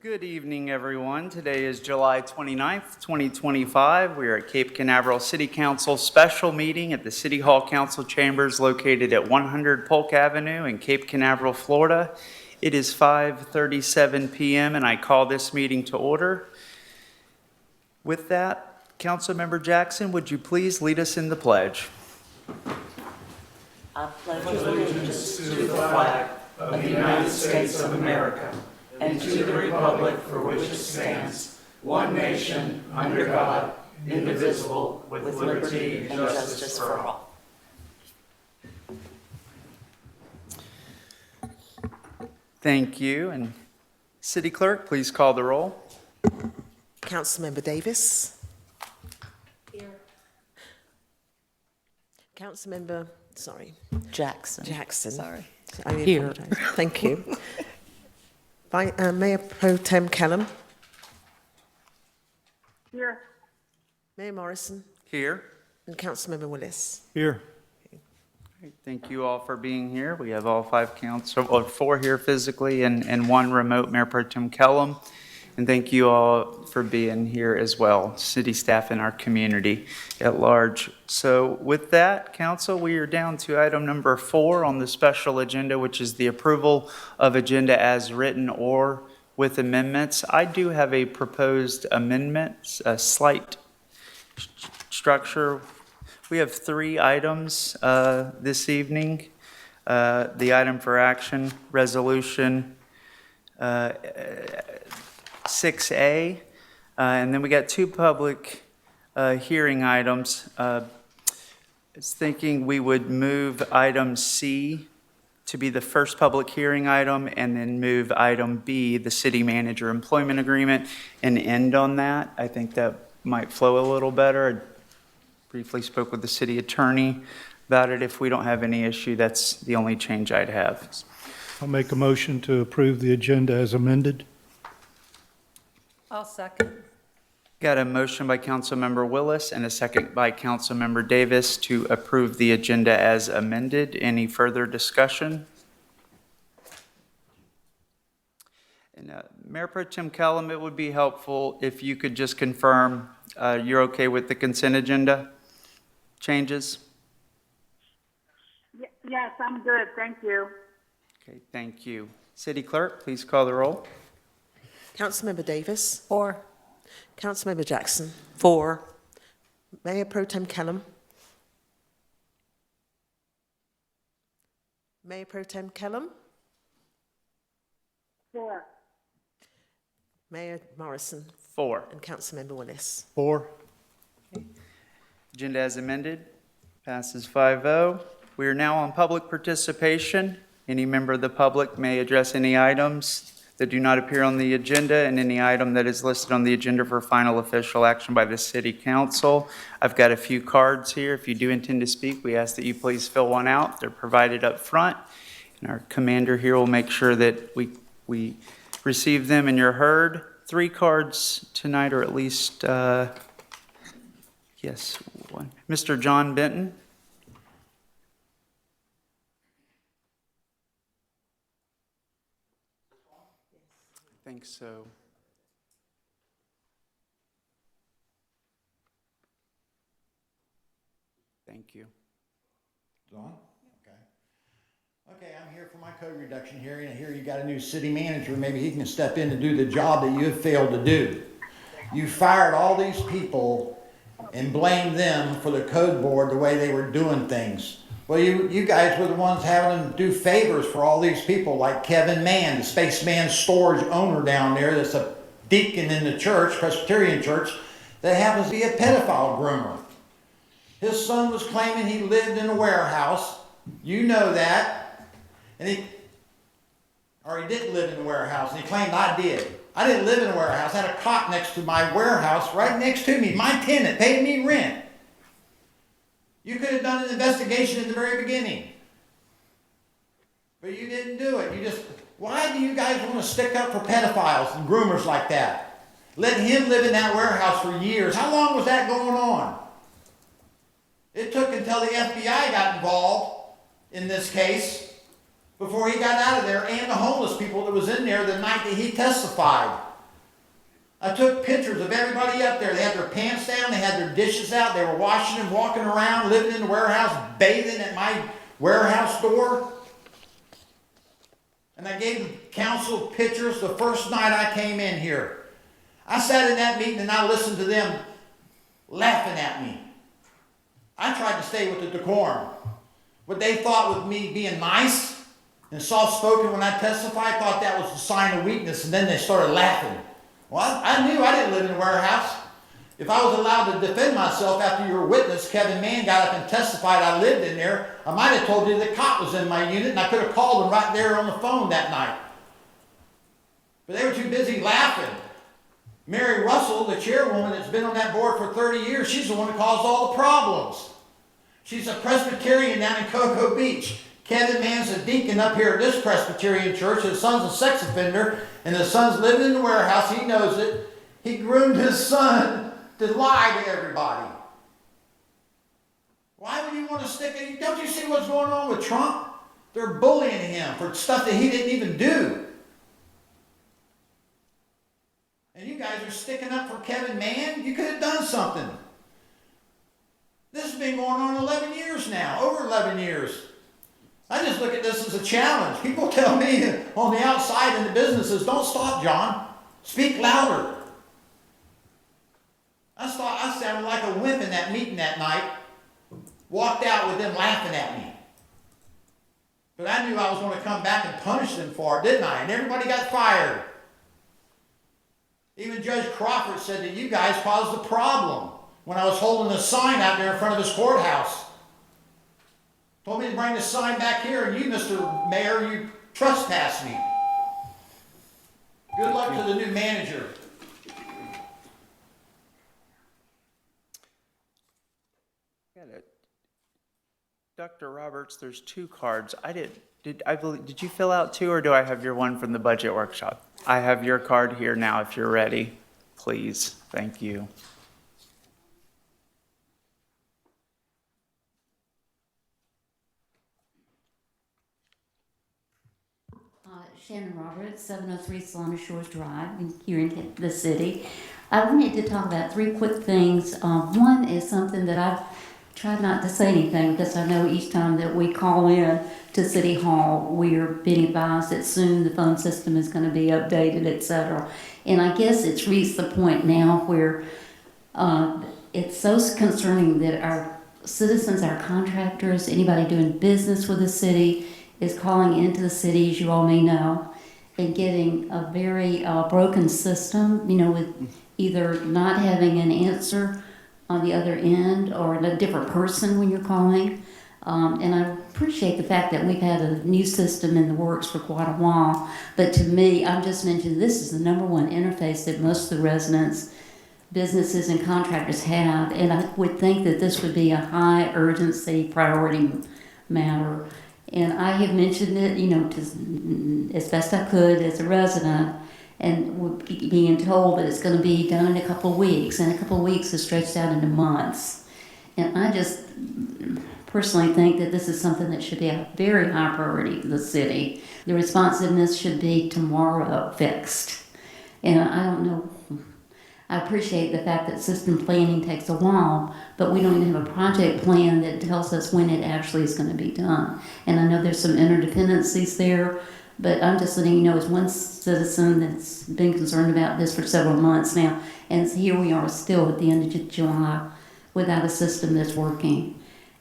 Good evening, everyone. Today is July 29th, 2025. We are at Cape Canaveral City Council special meeting at the City Hall Council Chambers located at 100 Polk Avenue in Cape Canaveral, Florida. It is 5:37 p.m. and I call this meeting to order. With that, Councilmember Jackson, would you please lead us in the pledge? I pledge allegiance to the flag of the United States of America and to the republic for which it stands, one nation, under God, indivisible, with liberty and justice for all. Thank you. And City Clerk, please call the roll. Councilmember Davis. Here. Councilmember, Jackson. Sorry. Here. Apologize. Thank you. Mayor Pro Tem Callum. Here. Mayor Morrison Here. and Councilmember Willis. Here. Great. Thank you all for being here. We have all four here physically and one remote, Mayor Pro Tem Kellum. And thank you all for being here as well, city staff and our community at large. So with that, Council, we are down to item number 4 on the special agenda, which is the approval of agenda as written or with amendments. I do have a proposed amendment, a slight structure. We have 3 items this evening. The item for action, resolution 6A, and then we got 2 public hearing items. I was thinking we would move item C to be the first public hearing item, and then move item B, the city manager employment agreement, and end on that. I think that might flow a little better. I briefly spoke with the city attorney about it. If we don't have any issue, that's the only change I'd have. I'll make a motion to approve the agenda as amended. I'll second. Got a motion by Councilmember Willis and a second by Councilmember Davis to approve the agenda as amended. Any further discussion? And Mayor Pro Tem Kellum, it would be helpful if you could just confirm you're okay with the consent agenda changes? Yes, I'm good. Thank you. Okay, thank you. City Clerk, please call the roll. Councilmember Davis. 4. Councilmember Jackson. 4. Mayor Pro Tem Callum. Mayor Pro Tem Callum. 4. Mayor Morrison 4. and Councilmember Willis. 4. Agenda as amended, passes 5-0. We are now on public participation. Any member of the public may address any items that do not appear on the agenda and any item that is listed on the agenda for final official action by the City Council. I've got a few cards here. If you do intend to speak, we ask that you please fill one out. They're provided up front, and our commander here will make sure that we receive them and you're heard. 3 cards tonight, or at least, yes, one. Mr. John Benton. I think so. Thank you. On? Okay, I'm here for my code reduction hearing. I hear you got a new city manager. Maybe he can step in to do the job that you have failed to do. You fired all these people and blamed them for the code board the way they were doing things. Well, you guys were the ones having them do favors for all these people, like Kevin Mann, the Spaceman storage owner down there that's a deacon in the church, Presbyterian church, that happens to be a pedophile groomer. His son was claiming he lived in a warehouse. You know that. And he didn't live in a warehouse, and he claimed I did. I didn't live in a warehouse. I had a cop next to my warehouse right next to me. My tenant paid me rent. You could have done an investigation at the very beginning. But you didn't do it. Why do you guys want to stick up for pedophiles and groomers like that? Let him live in that warehouse for years. How long was that going on? It took until the FBI got involved in this case before he got out of there, and the homeless people that was in there the night that he testified. I took pictures of everybody up there. They had their pants down, they had their dishes out, they were washing and walking around, living in the warehouse, bathing at my warehouse door. And I gave the council pictures the first night I came in here. I sat in that meeting and I listened to them laughing at me. I tried to stay with the decorum. What they thought with me being nice and soft-spoken when I testified, thought that was a sign of weakness, and then they started laughing. Well, I knew I didn't live in a warehouse. If I was allowed to defend myself after your witness, Kevin Mann, got up and testified I lived in there, I might have told you the cop was in my unit, and I could have called him right there on the phone that night. But they were too busy laughing. Mary Russell, the chairwoman that's been on that board for 30 years, she's the one that caused all the problems. She's a Presbyterian down in Cocoa Beach. Kevin Mann's a deacon up here at this Presbyterian church. His son's a sex offender, and his son's living in the warehouse. He knows it. He groomed his son to lie to everybody. Why would you want to stick it? Don't you see what's going on with Trump? They're bullying him for stuff that he didn't even do. And you guys are sticking up for Kevin Mann? You could have done something. This has been going on 11 years now, over 11 years. I just look at this as a challenge. People tell me on the outside in the businesses, don't stop, John. Speak louder. I sounded like a wimp in that meeting that night. Walked out with them laughing at me. But I knew I was going to come back and punish them for it, didn't I? And everybody got fired. Even Judge Crawford said that you guys caused the problem when I was holding a sign out there in front of his courthouse. Told me to bring the sign back here, and you, Mr. Mayor, you trespassed me. Good luck to the new manager. Got it. Dr. Roberts, there's 2 cards. Did you fill out 2, or do I have your one from the budget workshop? I have your card here now if you're ready. Please. Thank you. Shannon Roberts, 703 Solana Shores Drive, here in the city. I wanted to talk about 3 quick things. One is something that I've tried not to say anything, because I know each time that we call in to City Hall, we are being advised that soon the phone system is going to be updated, etc. And I guess it's reached the point now where it's so concerning that our citizens, our contractors, anybody doing business with the city is calling into the city, as you all may know, and getting a very broken system, with either not having an answer on the other end or a different person when you're calling. And I appreciate the fact that we've had a new system in the works for quite a while. But to me, I've just mentioned this is the #1 interface that most of the residents, businesses, and contractors have. And I would think that this would be a high urgency priority matter. And I have mentioned it, as best I could as a resident, and being told that it's going to be done in a couple of weeks, and a couple of weeks is stretched out into months. And I just personally think that this is something that should be a very high priority for the city. The responsiveness should be tomorrow fixed. And I don't know, I appreciate the fact that system planning takes a while, but we don't even have a project plan that tells us when it actually is going to be done. And I know there's some interdependencies there, but I'm just letting you know, as one citizen that's been concerned about this for several months now, and here we are still at the end of July without a system that's working.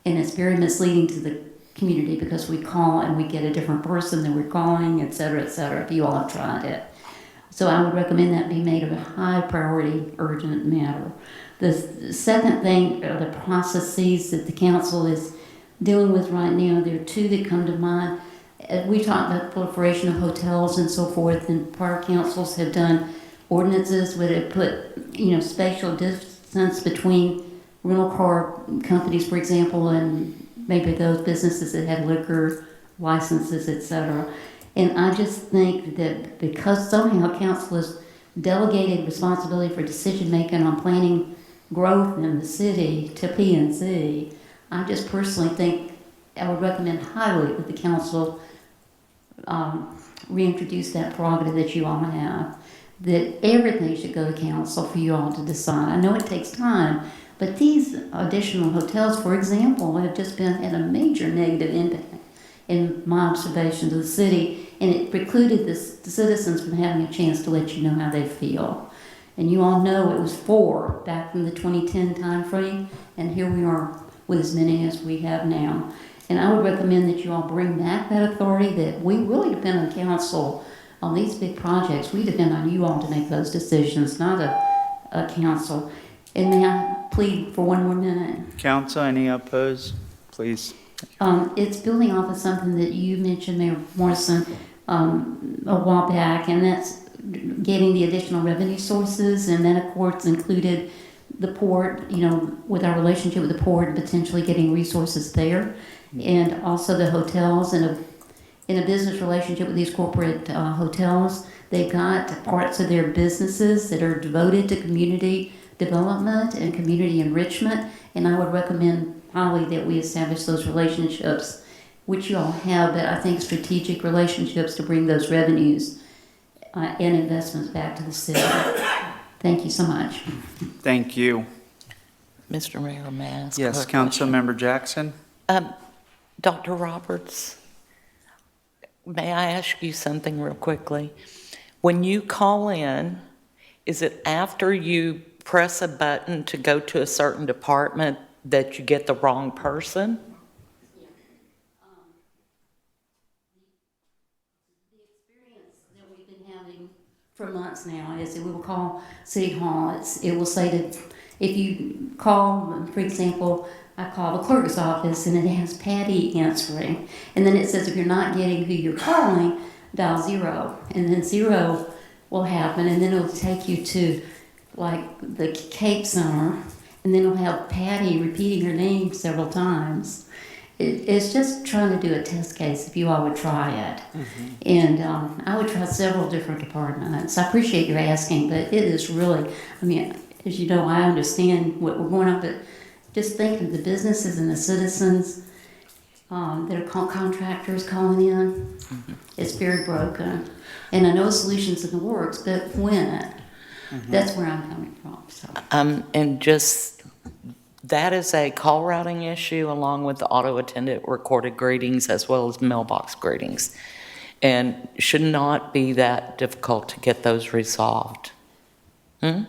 And it's very misleading to the community because we call and we get a different person that we're calling, et cetera, if you all have tried it. So I would recommend that be made of a high priority, urgent matter. The second thing are the processes that the council is dealing with right now. There are 2 that come to mind. We talked about proliferation of hotels and so forth, and prior councils have done ordinances where they put, spatial distance between rental car companies, for example, and maybe those businesses that have liquor licenses, etc. And I just think that because somehow council has delegated responsibility for decision making on planning growth in the city to P&Z, I just personally think I would recommend highly that the council reintroduce that prerogative that you all have. that everything should go to council for you all to decide. I know it takes time, but these additional hotels, for example, have just been at a major negative impact in my observations of the city, and it precluded the citizens from having a chance to let you know how they feel. And you all know it was 4 back in the 2010 timeframe, and here we are with as many as we have now. And I would recommend that you all bring back that authority, that we really depend on council on these big projects. We depend on you all to make those decisions, not a council. And may I plead for one more minute? Council, any opposed? Please. It's building off of something that you mentioned, Mayor Morrison, a while back, and that's getting the additional revenue sources, and that of course included the port, you know, with our relationship with the port, and potentially getting resources there, and also the hotels, and in a business relationship with these corporate hotels, they've got parts of their businesses that are devoted to community development and community enrichment, and I would recommend highly that we establish those relationships, which you all have, but I think strategic relationships to bring those revenues and investments back to the city. Thank you so much. Thank you. Mr. Mayor, may I ask a Yes, question? Councilmember Jackson? Dr. Roberts, may I ask you something real quickly? When you call in, is it after you press a button to go to a certain department that you get the wrong person? The experience that we've been having for months now is that we will call City Hall. It will say that if you call, for example, I call the clerk's office and it has Patty answering. And then it says if you're not getting who you're calling, dial 0. And then 0 will happen, and then it'll take you to like the Cape Center, and then it'll have Patty repeating her name several times. It's just trying to do a test case if you all would try it. And I would try several different departments. I appreciate your asking, but it is really, I mean, as you know, I understand what we're going on, but just thinking of the businesses and the citizens that are contractors calling in, it's very broken. And I know a solution's in the works, but when? That's where I'm coming from. So. And just, that is a call routing issue along with the auto attendant recorded greetings as well as mailbox greetings. And should not be that difficult to get those resolved. Well,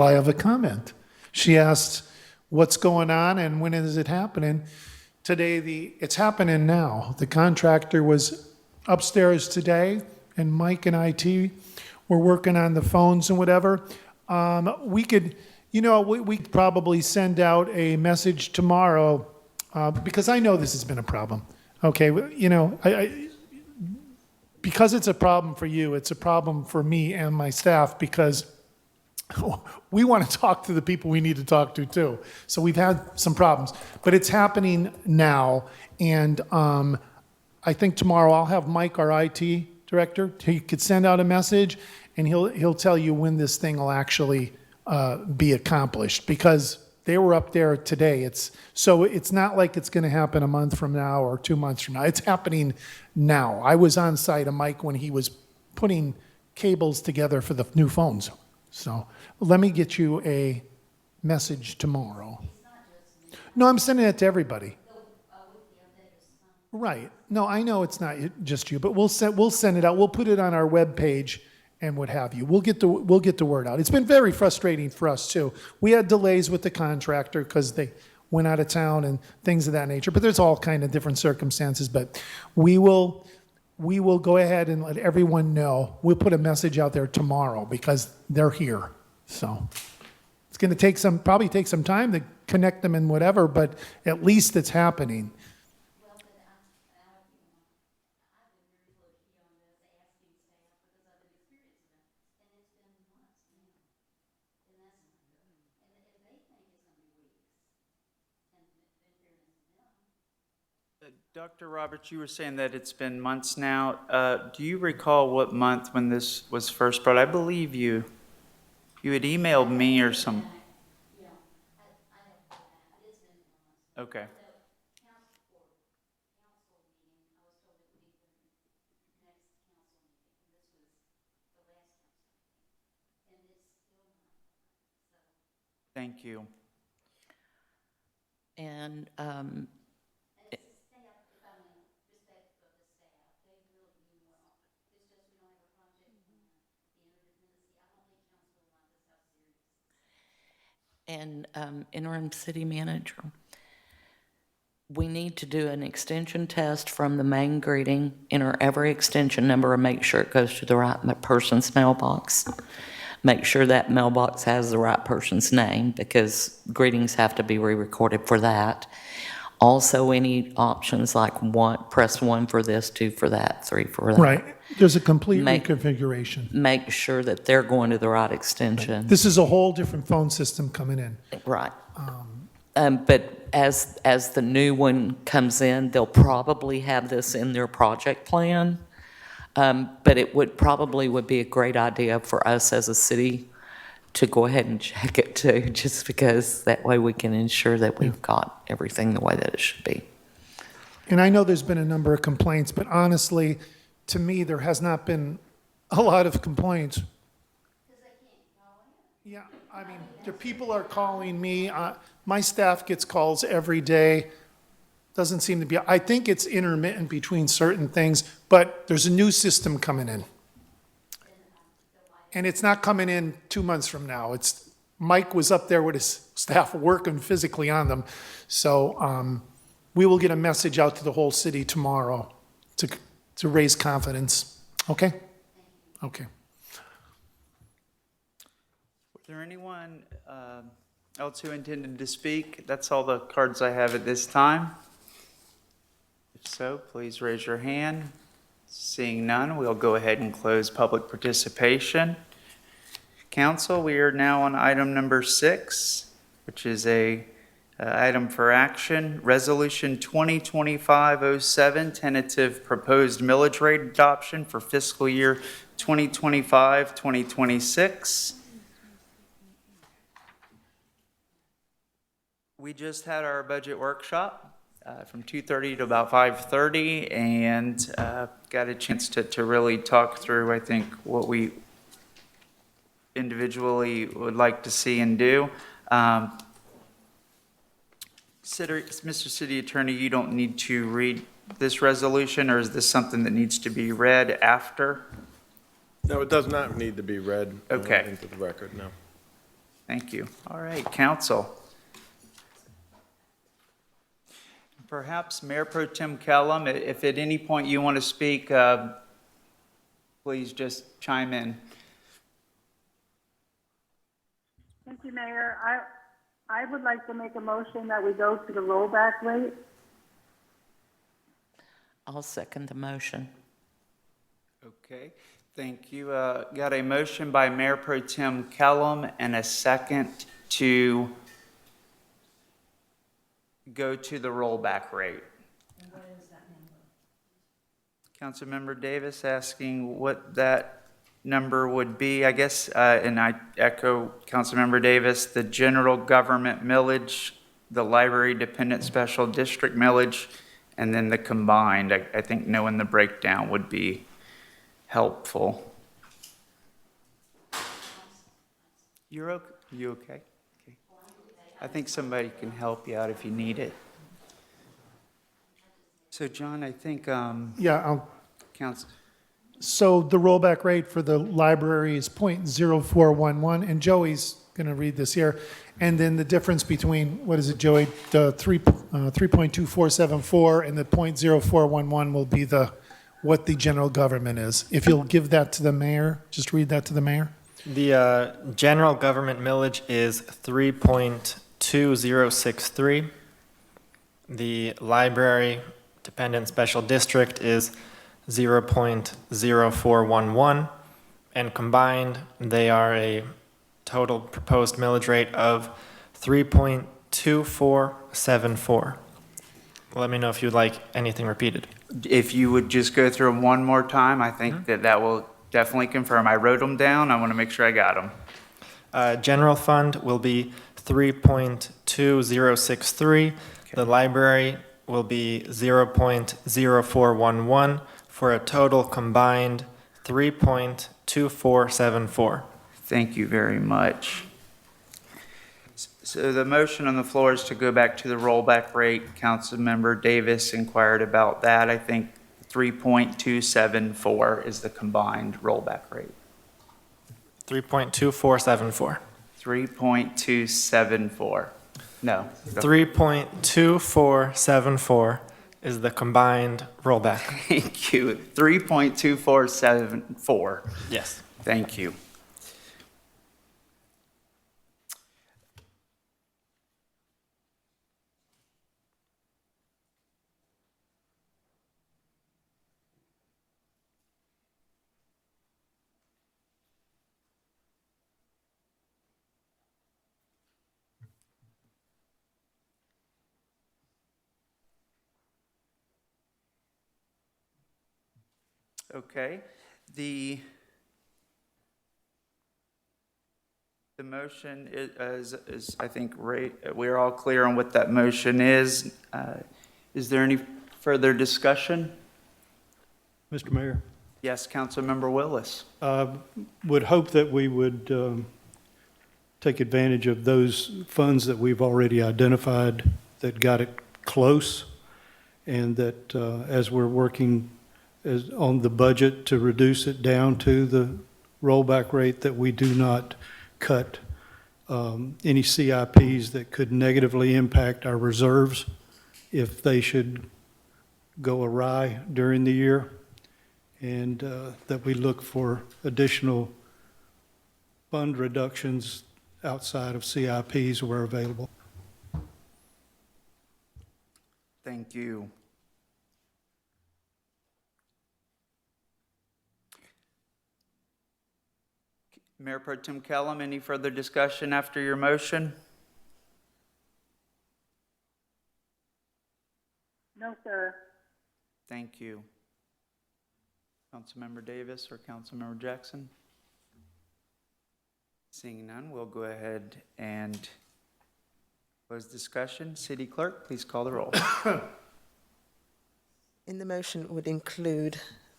I have a comment. She asked, what's going on and when is it happening? Today, it's happening now. The contractor was upstairs today, and Mike and IT were working on the phones and whatever. We could, we could probably send out a message tomorrow, because I know this has been a problem. Okay, because it's a problem for you, it's a problem for me and my staff, because we want to talk to the people we need to talk to too. So we've had some problems, but it's happening now. And I think tomorrow I'll have Mike, our IT director, he could send out a message, and he'll tell you when this thing will actually be accomplished, because they were up there today. So it's not like it's going to happen a month from now or 2 months from now. It's happening now. I was on site of Mike when he was putting cables together for the new phones. So let me get you a message tomorrow. No, I'm sending it to everybody. Right. No, I know it's not just you, but we'll send it out. We'll put it on our webpage and what have you. We'll get the word out. It's been very frustrating for us too. We had delays with the contractor because they went out of town and things of that nature. But there's all kind of different circumstances. But we will go ahead and let everyone know. We'll put a message out there tomorrow because they're here. So it's going to probably take some time to connect them and whatever, but at least it's happening. Dr. Roberts, you were saying that it's been months now. Do you recall what month when this was first brought? I believe you had emailed me or some. Yeah, I have that. It's been months. Okay. Thank you. And interim city manager, we need to do an extension test from the main greeting, enter every extension number and make sure it goes to the right person's mailbox. Make sure that mailbox has the right person's name, because greetings have to be re-recorded for that. Also, any options like press 1 for this, 2 for that, 3 for that. Right. There's a complete Make- reconfiguration. Make sure that they're going to the right extension. This is a whole different phone system coming in. Right. But as the new one comes in, they'll probably have this in their project plan. But it would be a great idea for us as a city to go ahead and check it too, just because that way we can ensure that we've got everything the way that it should be. And I know there's been a number of complaints, but honestly, to me, there has not been a lot of complaints. Yeah, I mean, the people are calling me, my staff gets calls every day. Doesn't seem to be, I think it's intermittent between certain things, but there's a new system coming in. And it's not coming in 2 months from now. Mike was up there with his staff working physically on them. So we will get a message out to the whole city tomorrow to raise confidence. Okay? Okay. Was there anyone else who intended to speak? That's all the cards I have at this time. If so, please raise your hand. Seeing none, we'll go ahead and close public participation. Council, we are now on item number 6, which is a item for action. Resolution 2025-07, tentative proposed millage rate adoption for fiscal year 2025-2026. We just had our budget workshop from 2:30 to about 5:30, and got a chance to really talk through, I think, what we individually would like to see and do. Mr. City Attorney, you don't need to read this resolution, or is this something that needs to be read after? No, it does not need to be read Okay. into the record, no. Thank you. All right, council. Perhaps Mayor Pro Tem Kellum, if at any point you want to speak, please just chime in. Thank you, Mayor. I would like to make a motion that we go to the rollback rate. I'll second the motion. Okay, thank you. Got a motion by Mayor Pro Tem Kellum and a second to go to the rollback rate. And what is that number? Councilmember Davis asking what that number would be, I guess, and I echo Councilmember Davis, the general government millage, the library dependent special district millage, and then the combined. I think knowing the breakdown would be helpful. You okay? Okay. I think somebody can help you out if you need it. So, John, I think, Yeah, Council. so the rollback rate for the library is 0.0411, and Joey's going to read this here. And then the difference between, what is it, Joey? The 3.2474 and the 0.0411 will be what the general government is. If you'll give that to the mayor, just read that to the mayor. The general government millage is 3.2063. The library dependent special district is 0.0411, and combined they are a total proposed millage rate of 3.2474. Let me know if you'd like anything repeated. If you would just go through them one more time, I think that will definitely confirm. I wrote them down. I want to make sure I got them. General fund will be 3.2063. Okay. The library will be 0.0411 for a total combined 3.2474. Thank you very much. So the motion on the floor is to go back to the rollback rate. Councilmember Davis inquired about that. I think 3.274 is the combined rollback rate. 3.2474. 3.274. No. 3.2474 is the combined rollback. Thank you. 3.2474. Yes. Thank you. Okay, the motion is, I think, we're all clear on what that motion is. Is there any further discussion? Mr. Mayor, Yes, Councilmember Willis. would hope that we would take advantage of those funds that we've already identified that got it close, and that as we're working on the budget to reduce it down to the rollback rate, that we do not cut any CIPs that could negatively impact our reserves if they should go awry during the year, and that we look for additional fund reductions outside of CIPs where available. Thank you. Mayor Pro Tem Kellum, any further discussion after your motion? No, sir. Thank you. Councilmember Davis or Councilmember Jackson? Seeing none, we'll go ahead and close discussion. City Clerk, please call the roll. In the motion would include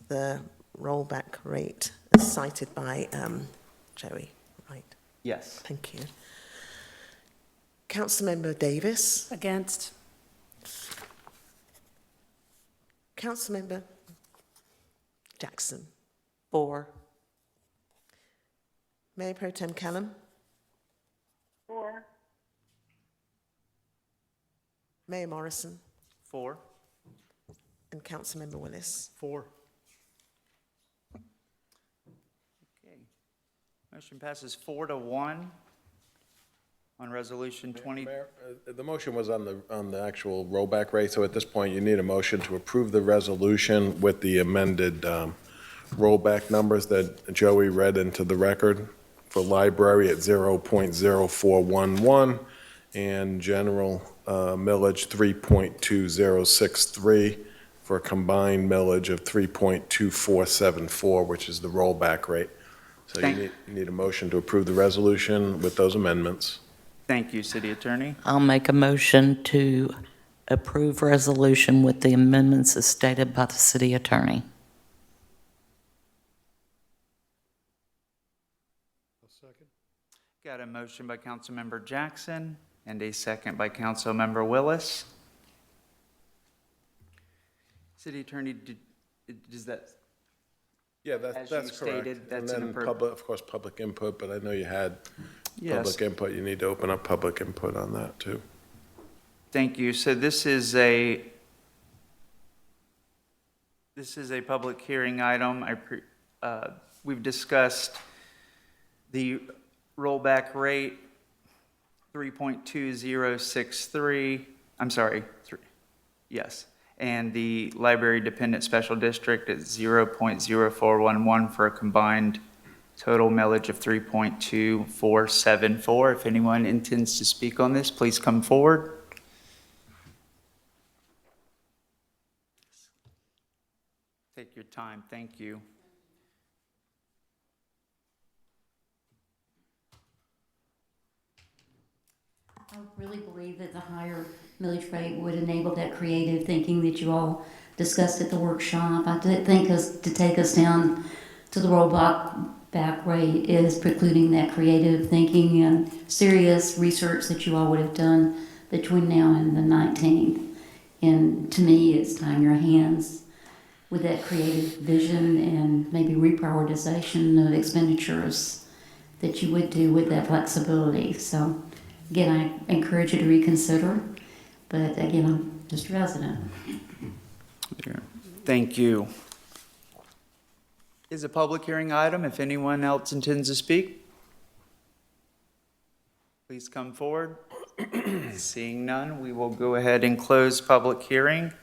the rollback rate as cited by Joey, right? Yes. Thank you. Councilmember Davis. Against. Councilmember Jackson. For. Mayor Pro Tem Callum. 4. Mayor Morrison. 4. And Councilmember Willis. 4. Okay. Motion passes 4-1 on Resolution 20. Mayor, the motion was on the actual rollback rate, so at this point, you need a motion to approve the resolution with the amended rollback numbers that Joey read into the record for library at 0.0411 and general millage 3.2063 for a combined millage of 3.2474, which is the rollback rate. So you need a motion to approve the resolution with those amendments. Thank you, City Attorney. I'll make a motion to approve resolution with the amendments as stated by the city attorney. Got a motion by Councilmember Jackson and a second by Councilmember Willis. City Attorney, does that, Yeah, As you that's correct. stated, that's And an then of course, public input, but I know you had yes, public input. You need to open up public input on that, too. thank you. So this is a public hearing item. We've discussed the rollback rate, 3.2063, I'm sorry, yes, and the library dependent special district at 0.0411 for a combined total millage of 3.2474. If anyone intends to speak on this, please come forward. Take your time, thank you. I really believe that the higher millage rate would enable that creative thinking that you all discussed at the workshop. I did think to take us down to the rollback rollback rate is precluding that creative thinking and serious research that you all would have done between now and the 19th. And to me, it's tying your hands with that creative vision and maybe reprioritization of expenditures that you would do with that flexibility. So again, I encourage you to reconsider, but again, I'm just a resident. Thank you. Is a public hearing item. If anyone else intends to speak, please come forward. Seeing none, we will go ahead and close public hearing.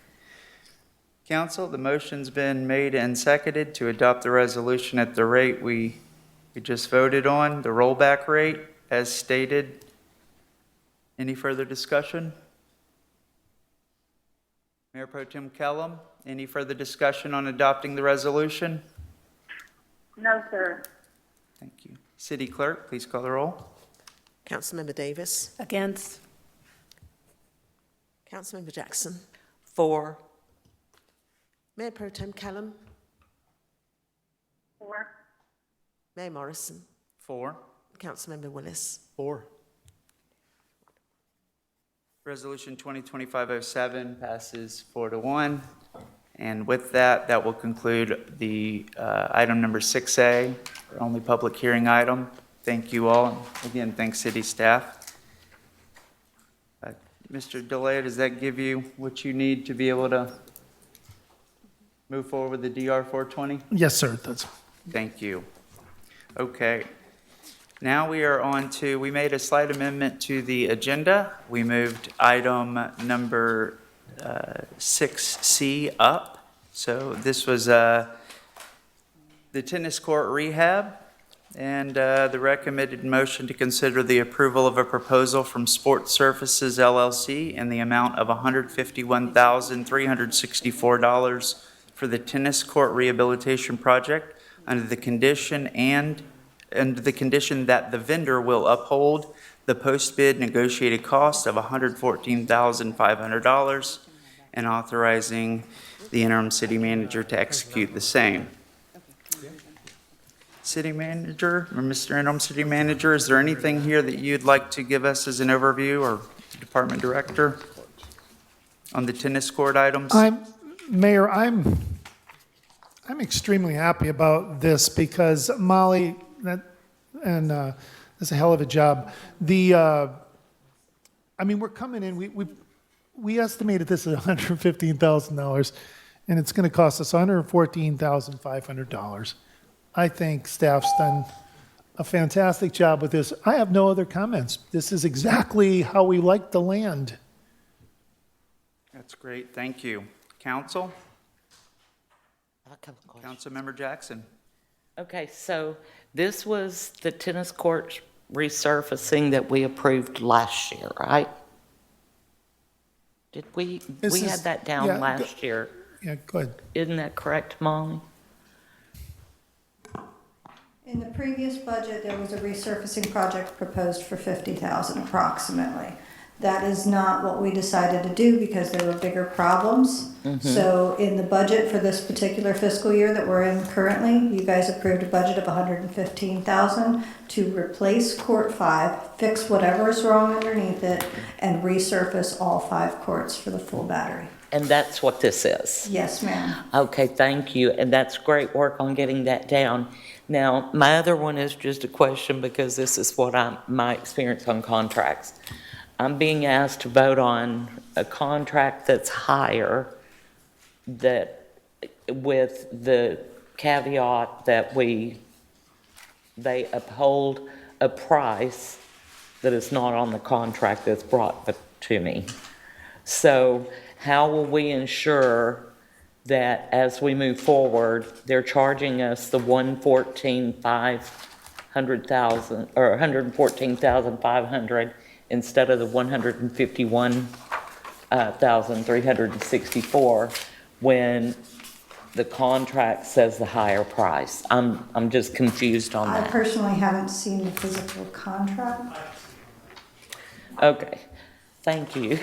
Council, the motion's been made and seconded to adopt the resolution at the rate we just voted on, the rollback rate as stated. Any further discussion? Mayor Pro Tem Kellum, any further discussion on adopting the resolution? No, sir. Thank you. City Clerk, please call the roll. Councilmember Davis. Against. Councilmember Jackson. For. Mayor Pro Tem Callum. 4. Mayor Morrison. 4. Councilmember Willis. 4. Resolution 2025-07 passes 4-1. And with that, that will conclude the item number 6A, our only public hearing item. Thank you all. Again, thanks city staff. Mr. DeLay, does that give you what you need to be able to move forward with the DR 420? Yes, sir, it does. Thank you. Okay. Now we are on to, we made a slight amendment to the agenda. We moved item number 6C up. So this was the tennis court rehab, and the recommended motion to consider the approval of a proposal from Sports Surfaces LLC in the amount of $151,364 for the tennis court rehabilitation project under the condition that the vendor will uphold the post-bid negotiated cost of $114,500 and authorizing the interim city manager to execute the same. City manager, or Mr. Interim City Manager, is there anything here that you'd like to give us as an overview, or Department Director, on the tennis court items? Mayor, I'm extremely happy about this because Molly, that's a hell of a job. We're coming in, we estimated this at $115,000, and it's going to cost us $114,500. I think staff's done a fantastic job with this. I have no other comments. This is exactly how we like the land. That's great, thank you. Council? I have a couple of questions. Councilmember Jackson? Okay, so this was the tennis court resurfacing that we approved last year, right? Did we had that down last year. Yeah, go ahead. Isn't that correct, Molly? In the previous budget, there was a resurfacing project proposed for $50,000 approximately. That is not what we decided to do because there were bigger problems. So in the budget for this particular fiscal year that we're in currently, you guys approved a budget of $115,000 to replace Court 5, fix whatever is wrong underneath it, and resurface all 5 courts for the full battery. And that's what this is? Yes, ma'am. Okay, thank you, and that's great work on getting that down. Now, my other one is just a question because this is what my experience on contracts. I'm being asked to vote on a contract that's higher, that with the caveat that they uphold a price that is not on the contract that's brought to me. So how will we ensure that as we move forward, they're charging us the $114,500 instead of the $151,364 when the contract says the higher price? I'm just confused on I that. personally haven't seen the physical contract. Okay, thank you.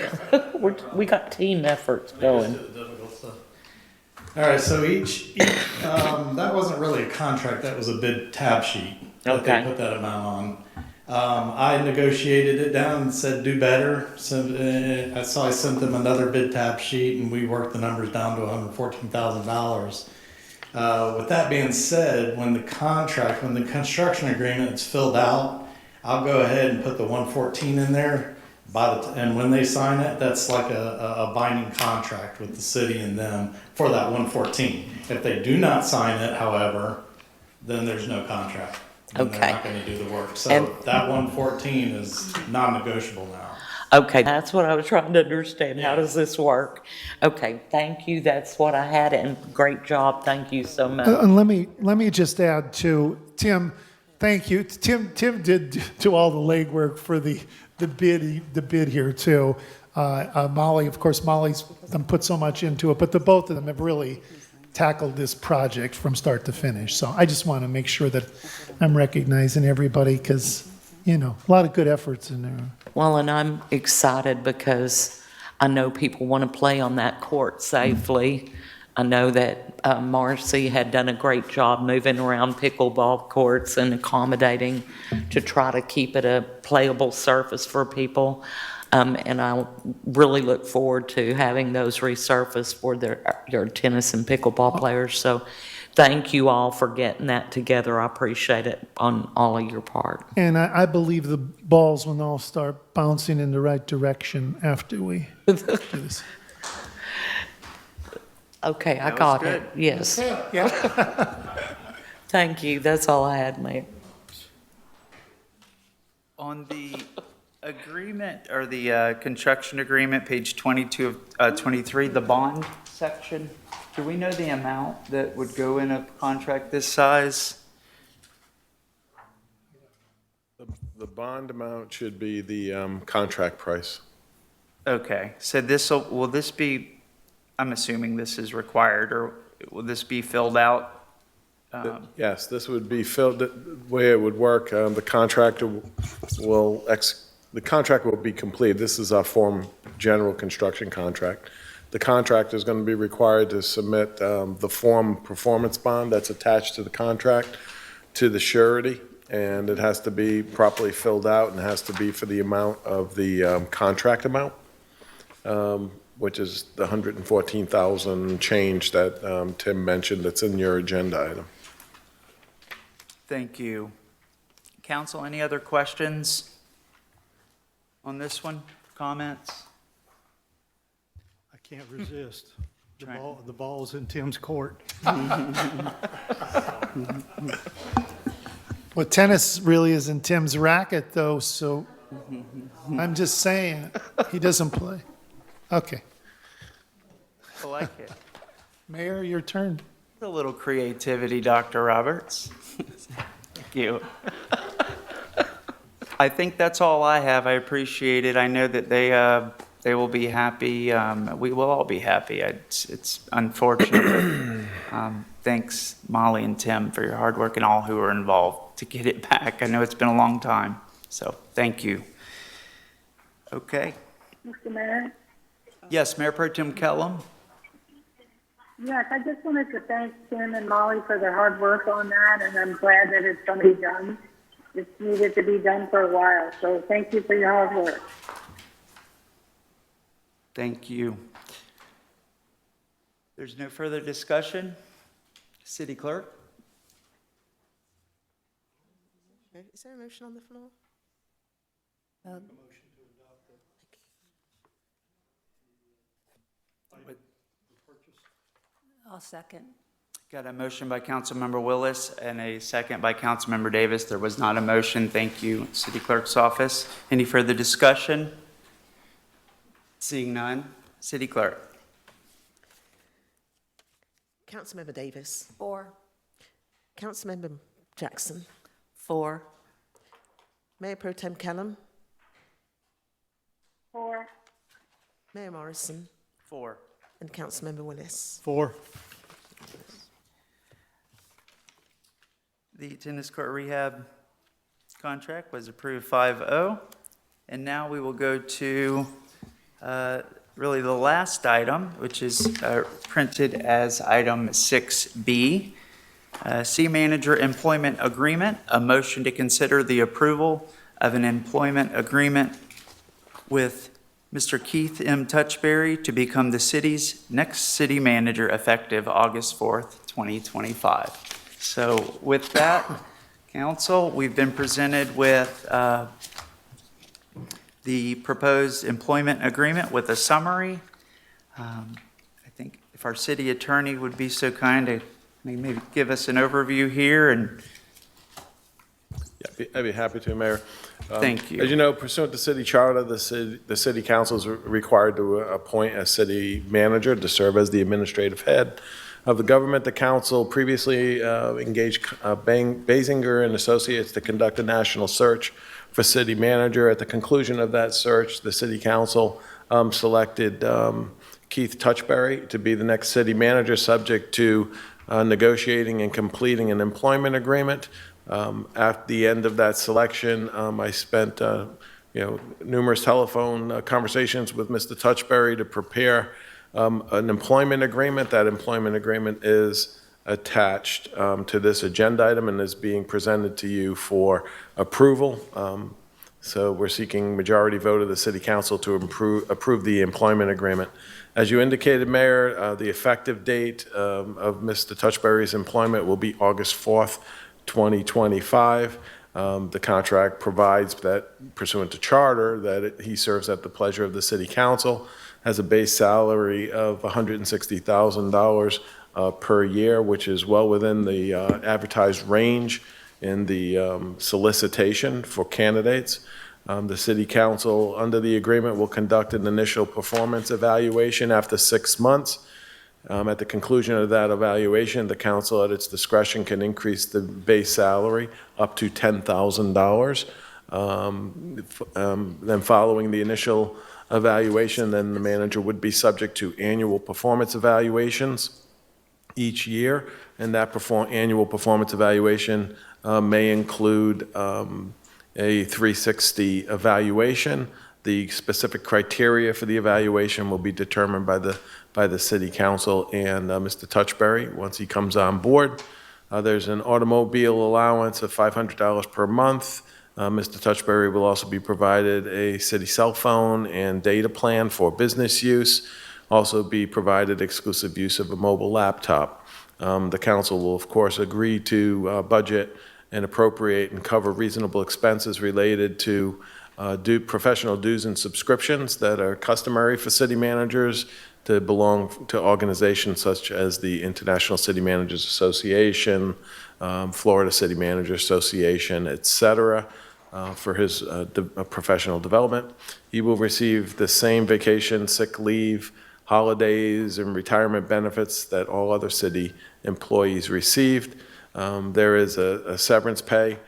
We got team efforts going. All right, so that wasn't really a contract, that was a bid tab sheet that they Okay. put that amount on. I negotiated it down and said, do better. So I sent them another bid tab sheet and we worked the numbers down to $114,000. With that being said, when the construction agreement is filled out, I'll go ahead and put the 114 in there. And when they sign it, that's like a binding contract with the city and them for that 114. If they do not sign it, however, then there's no contract. Then Okay. They're not going to do the work. So And- that 114 is non-negotiable now. Okay, that's what I was trying to understand. How does this work? Okay, thank you. That's what I had, and great job. Thank you so much. And let me just add to Tim, thank you. Tim did do all the legwork for the bid here too. Molly, of course, Molly's put so much into it, but the both of them have really tackled this project from start to finish. So I just want to make sure that I'm recognizing everybody because, a lot of good efforts in there. Well, and I'm excited because I know people want to play on that court safely. I know that Marcy had done a great job moving around pickleball courts and accommodating to try to keep it a playable surface for people. And I really look forward to having those resurfaced for your tennis and pickleball players. So thank you all for getting that together. I appreciate it on all of your part. And I believe the balls will all start bouncing in the right direction after we do this. Okay, I That was got good. it. Yes. Yeah. Thank you. That's all I had, Mayor. On the agreement, or the construction agreement, page 22 of 23, the bond section, do we know the amount that would go in a contract this size? The bond amount should be the contract price. Okay, so will this be, I'm assuming this is required, or will this be filled out? Yes, this would be filled, the way it would work, the contractor the contract will be complete. This is our general construction contract. The contractor is going to be required to submit the form performance bond that's attached to the contract to the surety, and it has to be properly filled out and has to be for the amount of the contract amount, which is the 114,000 change that Tim mentioned that's in your agenda item. Thank you. Council, any other questions on this one? Comments? I can't resist. Try- The ball's in Tim's court. Well, tennis really is in Tim's racket though, so I'm just saying, he doesn't play. Okay. I like it. Mayor, your turn. A little creativity, Dr. Roberts. Thank you. I think that's all I have. I appreciate it. I know that they will be happy. We will all be happy. It's unfortunate. Thanks, Molly and Tim, for your hard work and all who are involved to get it back. I know it's been a long time, so thank you. Okay. Mr. Mayor? Yes, Mayor Pro Tem Kellum? Yes, I just wanted to thank Tim and Molly for their hard work on that, and I'm glad that it's going to be done. It's needed to be done for a while, so thank you for your hard work. Thank you. There's no further discussion? City Clerk? Is there a motion on the floor? I'll second. Got a motion by Councilmember Willis and a second by Councilmember Davis. There was not a motion. Thank you, City Clerk's office. Any further discussion? Seeing none. City Clerk? Councilmember Davis. 4. Councilmember Jackson. 4. Mayor Pro Tem Callum. 4. Mayor Morrison. 4. And Councilmember Willis. 4. The tennis court rehab contract was approved 5-0. And now we will go to really the last item, which is printed as item 6B. City Manager Employment Agreement, a motion to consider the approval of an employment agreement with Mr. Keith M. Touchberry to become the city's next city manager effective August 4th, 2025. So with that, council, we've been presented with the proposed employment agreement with a summary. I think if our city attorney would be so kind to maybe give us an overview here and. Yeah, I'd be happy to, Mayor. Thank you. As you know, pursuant to city charter, the city council is required to appoint a city manager to serve as the administrative head of the government. The council previously engaged Basinger and Associates to conduct a national search for city manager. At the conclusion of that search, the city council selected Keith Touchberry to be the next city manager, subject to negotiating and completing an employment agreement. At the end of that selection, I spent numerous telephone conversations with Mr. Touchberry to prepare an employment agreement. That employment agreement is attached to this agenda item and is being presented to you for approval. So we're seeking majority vote of the city council to approve the employment agreement. As you indicated, Mayor, the effective date of Mr. Touchberry's employment will be August 4th, 2025. The contract provides that, pursuant to charter, that he serves at the pleasure of the city council, has a base salary of $160,000 per year, which is well within the advertised range in the solicitation for candidates. The city council, under the agreement, will conduct an initial performance evaluation after 6 months. At the conclusion of that evaluation, the council, at its discretion, can increase the base salary up to $10,000. Then following the initial evaluation, then the manager would be subject to annual performance evaluations each year, and that annual performance evaluation may include a 360 evaluation. The specific criteria for the evaluation will be determined by the city council and Mr. Touchberry once he comes on board. There's an automobile allowance of $500 per month. Mr. Touchberry will also be provided a city cell phone and data plan for business use. Also be provided exclusive use of a mobile laptop. The council will, of course, agree to budget and appropriate and cover reasonable expenses related to professional dues and subscriptions that are customary for city managers to belong to organizations such as the International City Managers Association, Florida City Managers Association, etc., for his professional development. He will receive the same vacation, sick leave, holidays, and retirement benefits that all other city employees received. There is a severance pay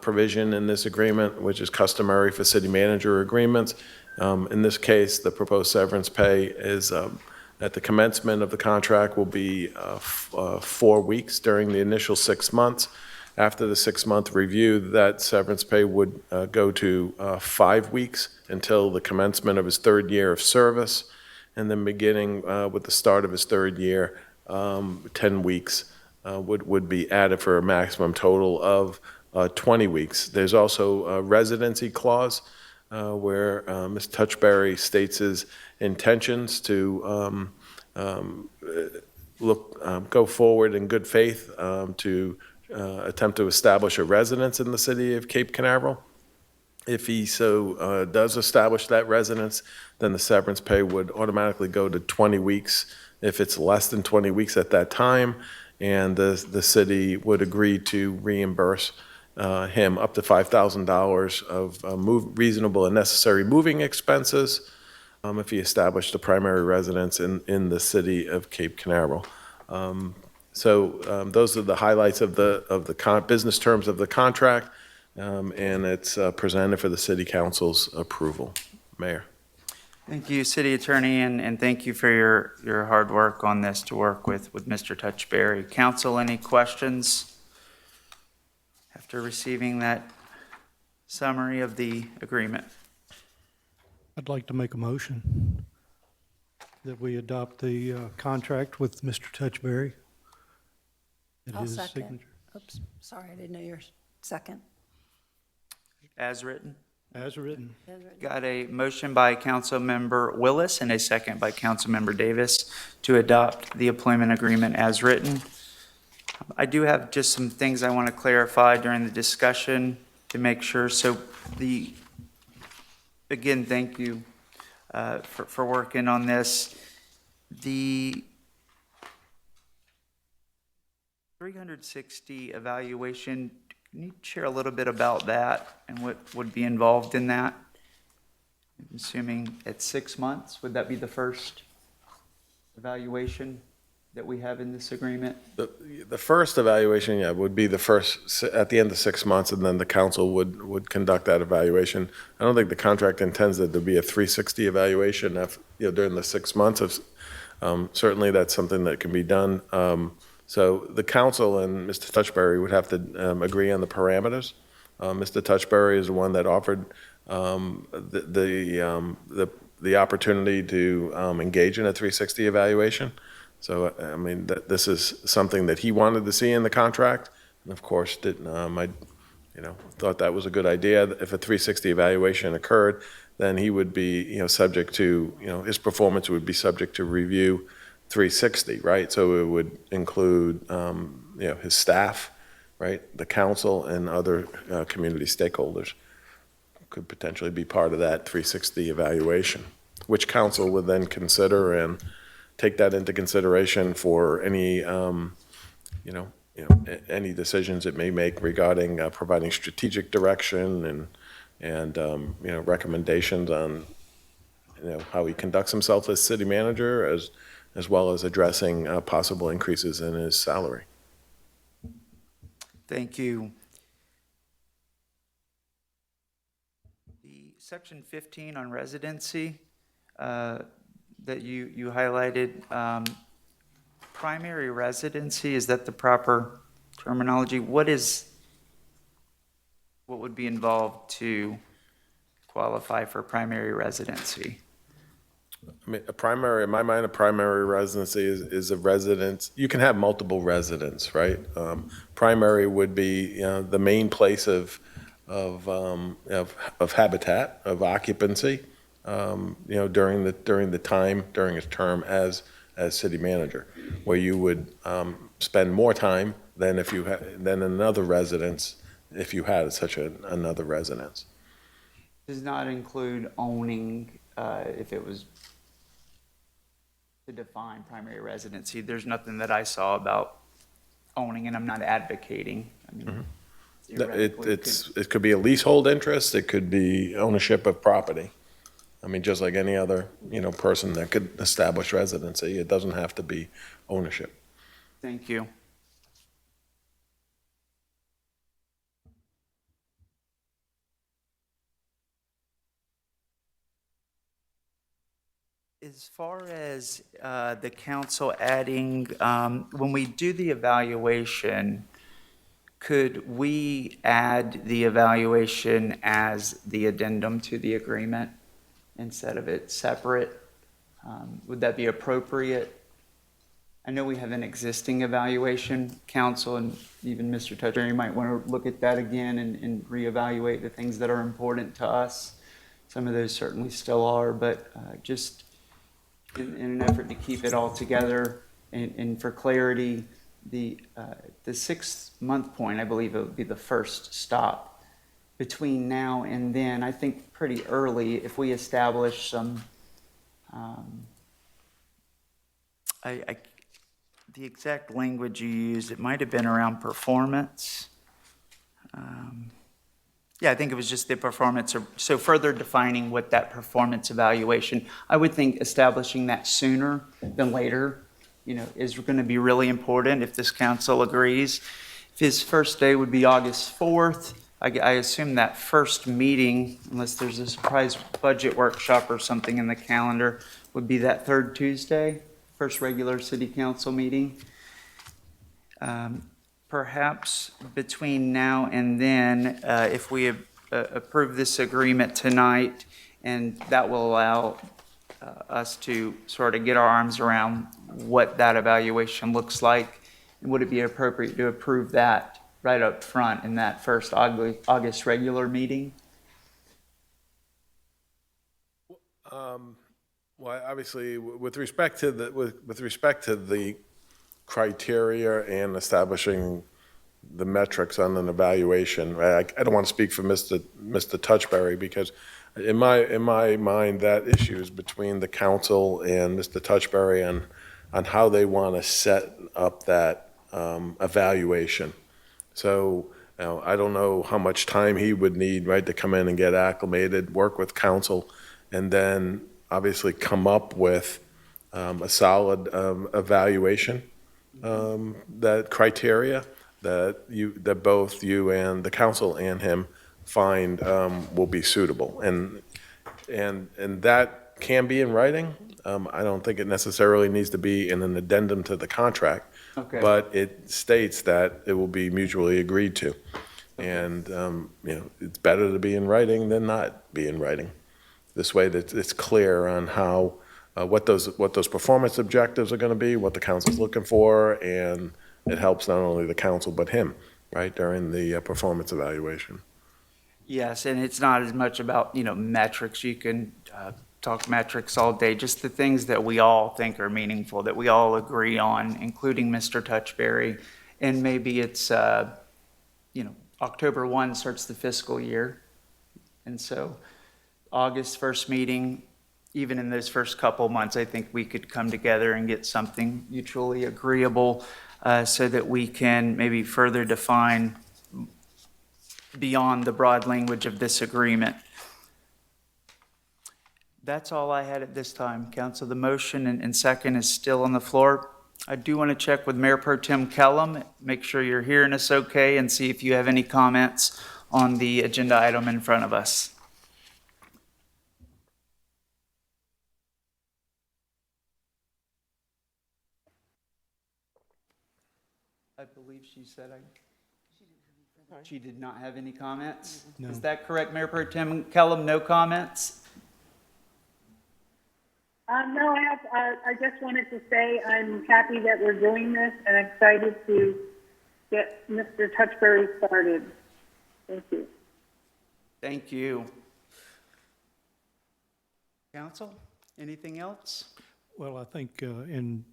provision in this agreement, which is customary for city manager agreements. In this case, the proposed severance pay is at the commencement of the contract will be 4 weeks during the initial 6 months. After the 6-month review, that severance pay would go to 5 weeks until the commencement of his 3rd year of service, and then beginning with the start of his 3rd year, 10 weeks would be added for a maximum total of 20 weeks. There's also a residency clause where Ms. Touchberry states his intentions to go forward in good faith to attempt to establish a residence in the city of Cape Canaveral. If he so does establish that residence, then the severance pay would automatically go to 20 weeks if it's less than 20 weeks at that time, and the city would agree to reimburse him up to $5,000 of reasonable and necessary moving expenses if he established a primary residence in the city of Cape Canaveral. So those are the highlights of the business terms of the contract, and it's presented for the city council's approval. Mayor. Thank you, City Attorney, and thank you for your hard work on this to work with Mr. Touchberry. Council, any questions after receiving that summary of the agreement? I'd like to make a motion. that we adopt the contract with Mr. Touchberry. At I'll his second. signature. Oops, sorry, I didn't know your second. As written. As written. Got a motion by Councilmember Willis and a second by Councilmember Davis to adopt the employment agreement as written. I do have just some things I want to clarify during the discussion to make sure. So again, thank you for working on this. The 360 evaluation, can you share a little bit about that and what would be involved in that? I'm assuming it's 6 months. Would that be the first evaluation that we have in this agreement? The first evaluation, yeah, would be the first, at the end of 6 months, and then the council would conduct that evaluation. I don't think the contract intends that there be a 360 evaluation during the 6 months. Certainly, that's something that can be done. So the council and Mr. Touchberry would have to agree on the parameters. Mr. Touchberry is the one that offered the opportunity to engage in a 360 evaluation. So, I mean, this is something that he wanted to see in the contract, and of course, thought that was a good idea. If a 360 evaluation occurred, then he would be, subject to, his performance would be subject to review 360, right? So it would include, his staff, right? The council and other community stakeholders could potentially be part of that 360 evaluation, which council would then consider and take that into consideration for any, any decisions it may make regarding providing strategic direction and recommendations on, how he conducts himself as city manager, as well as addressing possible increases in his salary. Thank you. The section 15 on residency that you highlighted, primary residency, is that the proper terminology? What would be involved to qualify for primary residency? I mean, in my mind, a primary residency is a residence. You can have multiple residents, right? Primary would be, the main place of habitat, of occupancy, during his term as city manager, where you would spend more time than another residence if you had such another residence. Does not include owning, if it was to define primary residency. There's nothing that I saw about owning, and I'm not advocating. I mean, theoretically, it could be a leasehold interest. It could be ownership of property. I mean, just like any other, person that could establish residency. It doesn't have to be ownership. Thank you. As far as the council adding, when we do the evaluation, could we add the evaluation as the addendum to the agreement instead of it separate? Would that be appropriate? I know we have an existing evaluation, council, and even Mr. Toucher, you might want to look at that again and reevaluate the things that are important to us. Some of those certainly still are, but just in an effort to keep it all together and for clarity, the 6 month point, I believe it would be the first stop. Between now and then, I think pretty early, if we establish some, the exact language you used, it might have been around performance. Yeah, I think it was just the performance, so further defining what that performance evaluation, I would think establishing that sooner than later, is going to be really important if this council agrees. If his first day would be August 4th, I assume that first meeting, unless there's a surprise budget workshop or something in the calendar, would be that third Tuesday, first regular city council meeting. Perhaps between now and then, if we approve this agreement tonight, and that will allow us to sort of get our arms around what that evaluation looks like. And would it be appropriate to approve that right up front in that first August regular meeting? Well, obviously, with respect to the criteria and establishing the metrics on an evaluation, I don't want to speak for Mr. Touchberry, because in my mind, that issue is between the council and Mr. Touchberry on how they want to set up that evaluation. So, I don't know how much time he would need, right, to come in and get acclimated, work with council, and then obviously come up with a solid evaluation, that criteria that both you and the council and him find will be suitable. And that can be in writing. I don't think it necessarily needs to be in an addendum to the contract. Okay. But it states that it will be mutually agreed to. And, it's better to be in writing than not be in writing. This way that it's clear on how, what those performance objectives are going to be, what the council's looking for, and it helps not only the council but him, right, during the performance evaluation. Yes, and it's not as much about, metrics. You can talk metrics all day, just the things that we all think are meaningful, that we all agree on, including Mr. Touchberry. And maybe it's, October 1 starts the fiscal year. And so August 1st meeting, even in those first couple months, I think we could come together and get something mutually agreeable so that we can maybe further define beyond the broad language of this agreement. That's all I had at this time, Council. The motion and second is still on the floor. I do want to check with Mayor Pro Tem Kellum, make sure you're hearing us okay, and see if you have any comments on the agenda item in front of us. I believe she said she did not have any comments? No. Is that correct, Mayor Pro Tem Kellum? No comments? No, I just wanted to say I'm happy that we're doing this and excited to get Mr. Touchberry started. Thank you. Thank you. Council, anything else? Well, I think in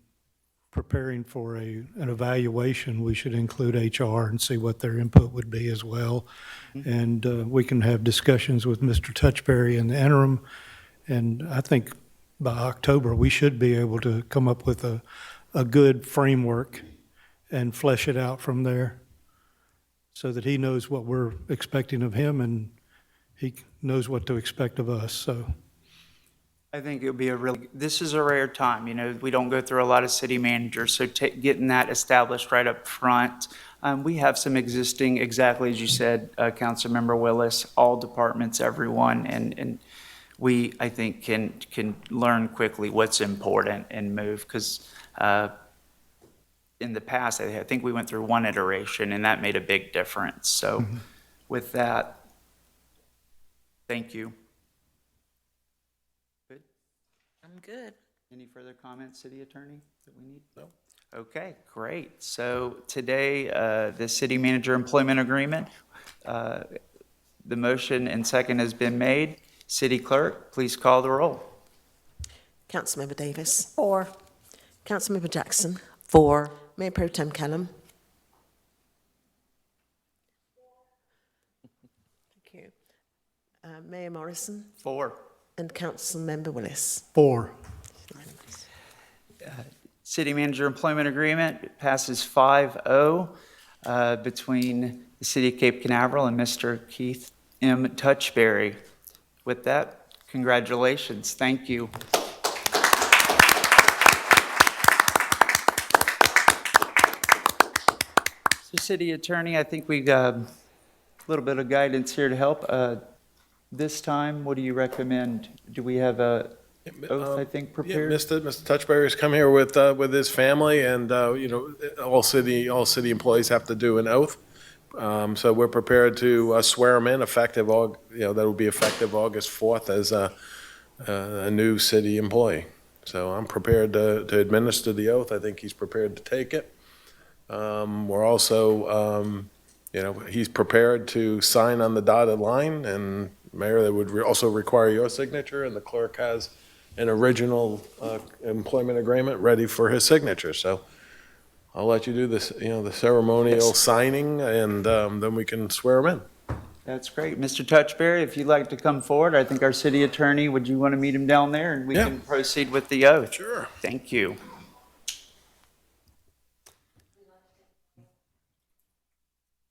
preparing for an evaluation, we should include HR and see what their input would be as well. And we can have discussions with Mr. Touchberry in the interim. And I think by October, we should be able to come up with a good framework and flesh it out from there so that he knows what we're expecting of him and he knows what to expect of us. So I think it would be this is a rare time, we don't go through a lot of city managers, so getting that established right up front. We have some existing, exactly as you said, Councilmember Willis, all departments, everyone, and we, I think, can learn quickly what's important and move, because in the past, I think we went through one iteration, and that made a big difference. So with that, thank you. Good? I'm good. Any further comments, City Attorney, that we need? No. Okay, great. So today, the City Manager Employment Agreement, the motion and second has been made. City Clerk, please call the roll. Councilmember Davis. 4. Councilmember Jackson. 4. Mayor Pro Tem Kellum. Thank you. Mayor Morrison 4. and Councilmember Willis. 4. City Manager Employment Agreement passes 5-0 between the City of Cape Canaveral and Mr. Keith M. Touchberry. With that, congratulations. Thank you. So, City Attorney, I think we got a little bit of guidance here to help. This time, what do you recommend? Do we have a oath, I think, prepared? Yeah, Mr. Touchberry has come here with his family, and all city employees have to do an oath. So we're prepared to swear him in effective. That will be effective August 4th a new city employee. So I'm prepared to administer the oath. I think he's prepared to take it. We're also, he's prepared to sign on the dotted line, and Mayor, that would also require your signature, and the clerk has an original employment agreement ready for his signature. So I'll let you do this, the ceremonial signing, and then we can swear him in. That's great. Mr. Touchberry, if you'd like to come forward, I think our city attorney, would you want to meet him down there, and we Yeah. can proceed with the oath? Sure. Thank you.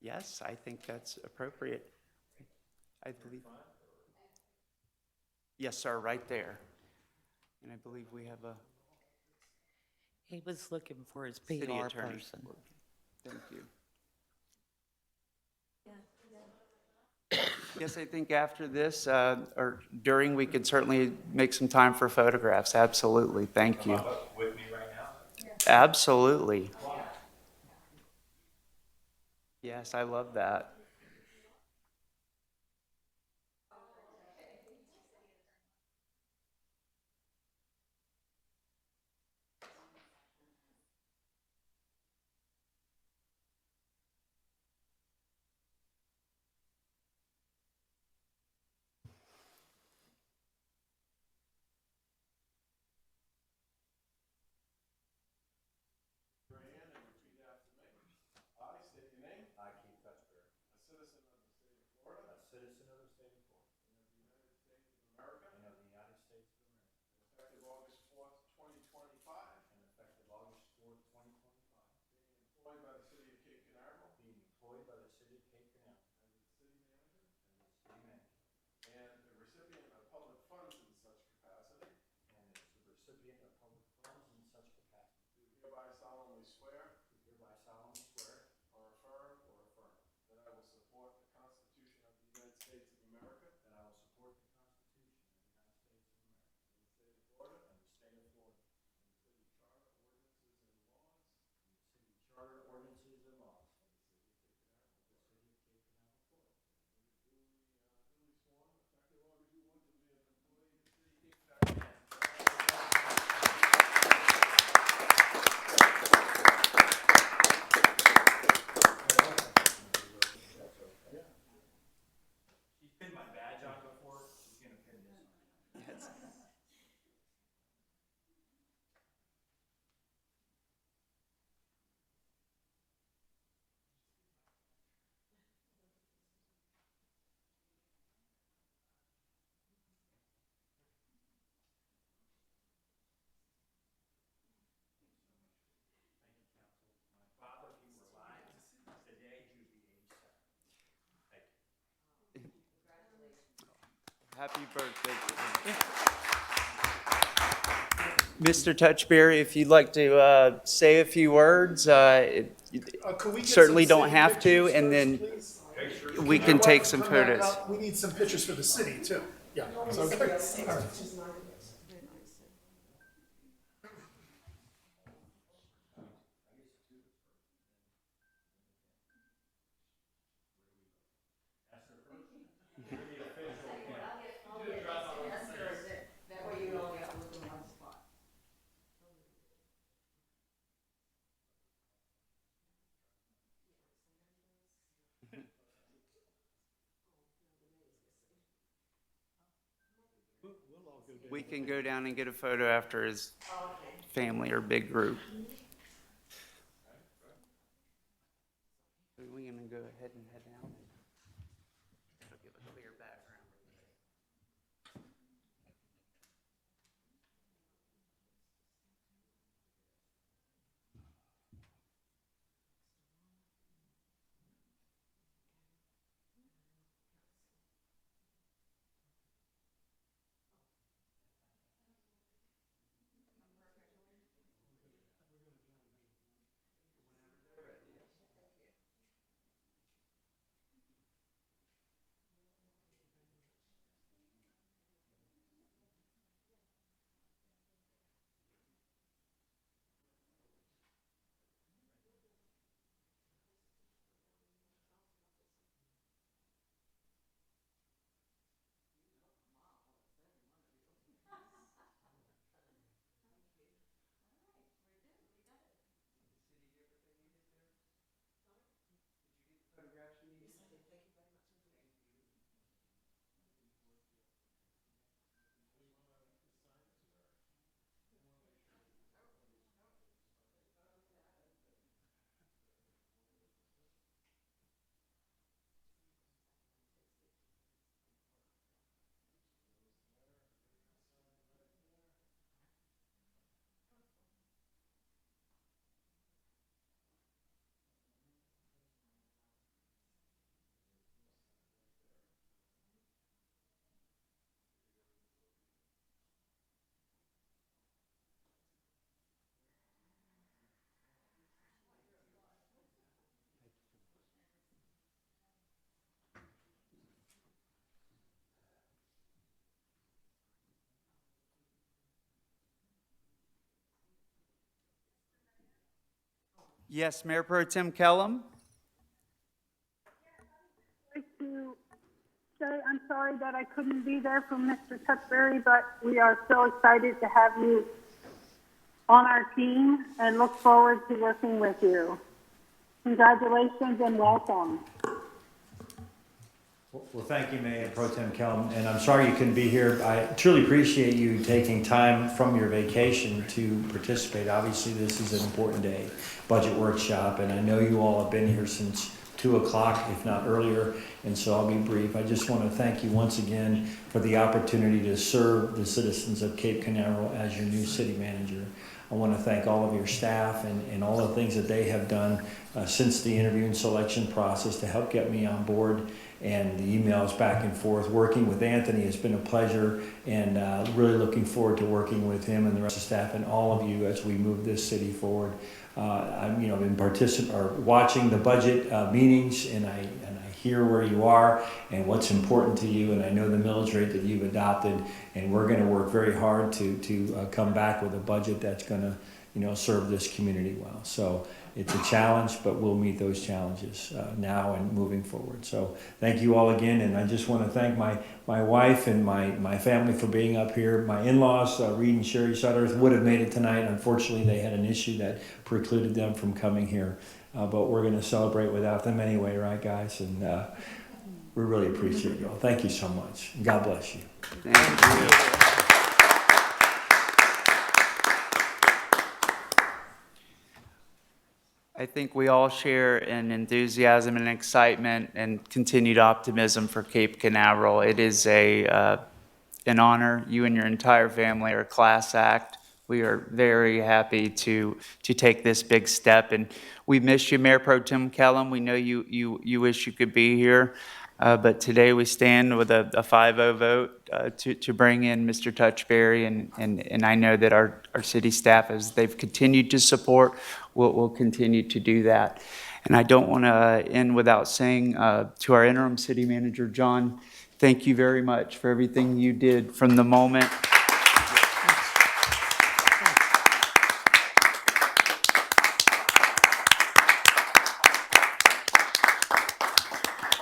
Yes, I think that's appropriate. I believe. Yes, sir, right there. And I believe we have a He was looking for his city PR attorney. person. Thank you. Yes, I think after this, or during, we could certainly make some time for photographs. Absolutely. Thank you. With me right now? Absolutely. Yes, I love that. Happy birthday. Mr. Touchberry, if you'd like to say a few words, Could we get certainly some don't city have to, pictures and then first, please? we can take some Bring that photos. out. We need some pictures for the city, too. Yeah, it's okay. All right. We can go down and get a photo after his family or big group. We're gonna go ahead and head down. It'll give a clear background. Yes, Mayor Pro Tem Kellum? I'd like to say I'm sorry that I couldn't be there for Mr. Tutbury, but we are so excited to have you on our team and look forward to working with you. Congratulations and welcome. Well, thank you, Mayor Pro Tem Kellum, and I'm sorry you couldn't be here. I truly appreciate you taking time from your vacation to participate. Obviously, this is an important day, budget workshop, and I know you all have been here since 2 o'clock, if not earlier, and so I'll be brief. I just want to thank you once again for the opportunity to serve the citizens of Cape Canaveral as your new city manager. I want to thank all of your staff and all the things that they have done since the interview and selection process to help get me on board, and the emails back and forth. Working with Anthony has been a pleasure, and really looking forward to working with him and the rest of the staff and all of you as we move this city forward. I've been watching the budget meetings, and I hear where you are and what's important to you, and I know the millage rate that you've adopted, and we're going to work very hard to come back with a budget that's going to serve this community well. So it's a challenge, but we'll meet those challenges now and moving forward. So thank you all again, and I just want to thank my wife and my family for being up here. My in-laws, Reed and Sherry Sutterth, would have made it tonight. Unfortunately, they had an issue that precluded them from coming here. But we're going to celebrate without them anyway, right, guys? And we really appreciate you all. Thank you so much. God bless you. Thank you. I think we all share an enthusiasm and excitement and continued optimism for Cape Canaveral. It is an honor. You and your entire family are a class act. We are very happy to take this big step, and we miss you, Mayor Pro Tem Kellum. We know you wish you could be here, but today we stand with a 5-0 vote to bring in Mr. Tutbury, and I know that our city staff, as they've continued to support, will continue to do that. And I don't want to end without saying to our interim city manager, John, thank you very much for everything you did from the moment.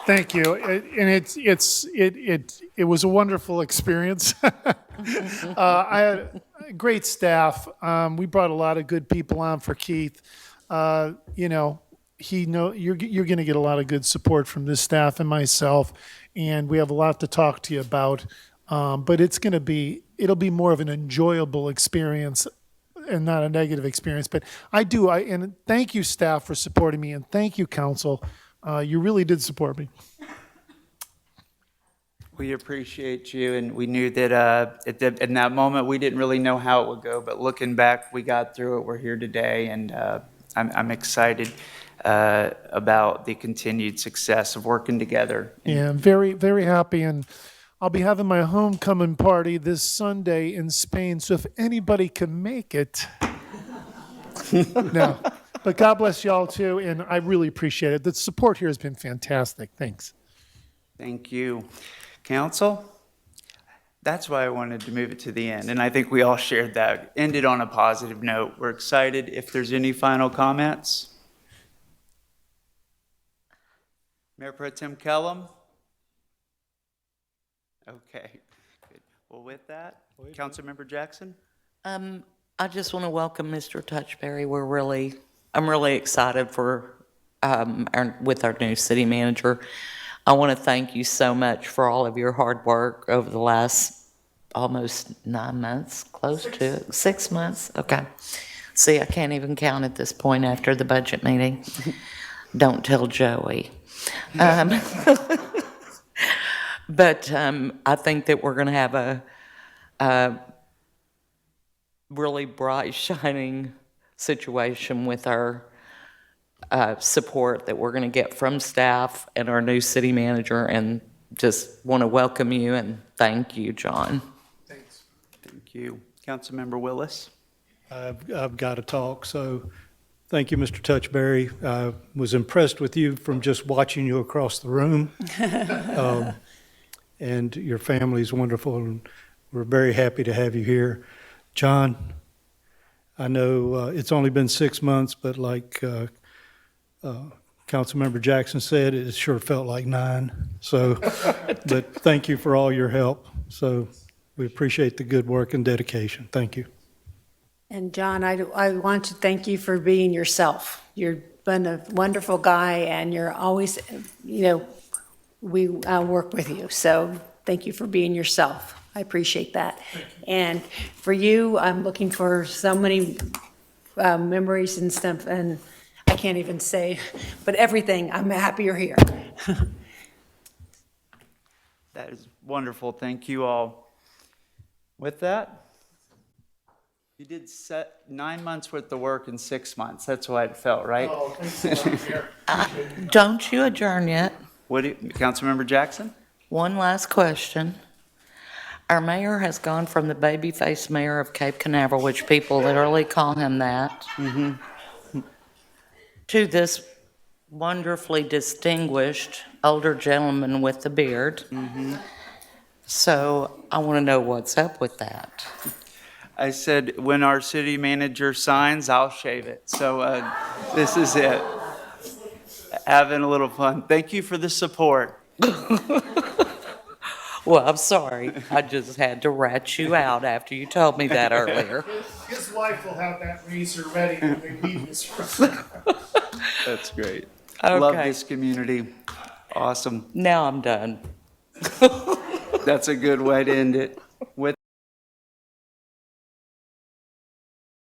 Thank you, and it was a wonderful experience. I had a great staff. We brought a lot of good people on for Keith. You're going to get a lot of good support from this staff and myself, and we have a lot to talk to you about. But it'll be more of an enjoyable experience and not a negative experience. But and thank you, staff, for supporting me, and thank you, council. You really did support me. We appreciate you, and we knew that in that moment we didn't really know how it would go, but looking back, we got through it. We're here today, and I'm excited about the continued success of working together. Yeah, I'm very, very happy, and I'll be having my homecoming party this Sunday in Spain, so if anybody can make it. No. But God bless y'all too, and I really appreciate it. The support here has been fantastic. Thanks. Thank you. Council, that's why I wanted to move it to the end, and I think we all shared that. Ended on a positive note. We're excited. If there's any final comments? Mayor Pro Tem Kellum? Okay, good. Well, with that, Councilmember Jackson? I just want to welcome Mr. Tutbury. I'm really excited for with our new city manager. I want to thank you so much for all of your hard work over the last almost 9 months, close to 6 months. Okay. See, I can't even count at this point after the budget meeting. Don't tell Joey. But I think that we're going to have a really bright, shining situation with our support that we're going to get from staff and our new city manager, and just want to welcome you and thank you, John. Thanks. Thank you. Councilmember Willis? I've got to talk, so thank you, Mr. Tutbury. I was impressed with you from just watching you across the room. And your family's wonderful, and we're very happy to have you here. John, I know it's only been 6 months, but like Councilmember Jackson said, it sure felt like 9. So, but thank you for all your help. So we appreciate the good work and dedication. Thank you. And John, I want to thank you for being yourself. You've been a wonderful guy, and you're always, we work with you. So thank you for being yourself. I appreciate that. And for you, I'm looking for so many memories and stuff, and I can't even say, but everything. I'm happy you're here. That is wonderful. Thank you all. With that, you did 9 months worth of work in 6 months. That's why it felt, right? Oh, thanks a lot, Mayor. Don't you adjourn yet. Councilmember Jackson? One last question. Our mayor has gone from the baby-faced mayor of Cape Canaveral, which people literally call him that, to this wonderfully distinguished older gentleman with the beard. So I want to know what's up with that. I said, when our city manager signs, I'll shave it. So this is it. Having a little fun. Thank you for the support. Well, I'm sorry. I just had to rat you out after you told me that earlier. His wife will have that razor ready when we leave this room. That's great. Okay. Love this community. Awesome. Now I'm done. That's a good way to end it.